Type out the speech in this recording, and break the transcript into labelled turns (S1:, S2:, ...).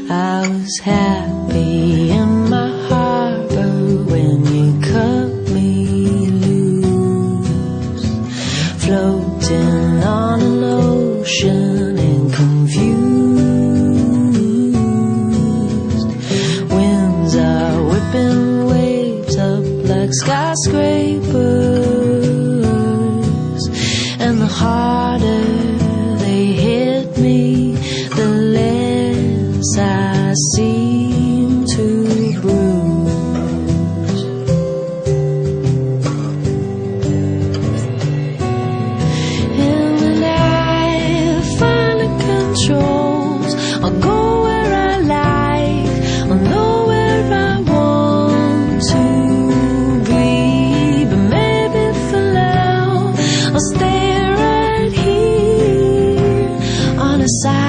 S1: I was happy in my harbor when you cut me loose, floating on an ocean and confused. Winds are whipping waves up like skyscrapers, and the harder they hit me, the less I seem to bruise. And when I find the controls, I'll go where I like, I'll know where I want to be. But maybe for now, I'll stay right here on the side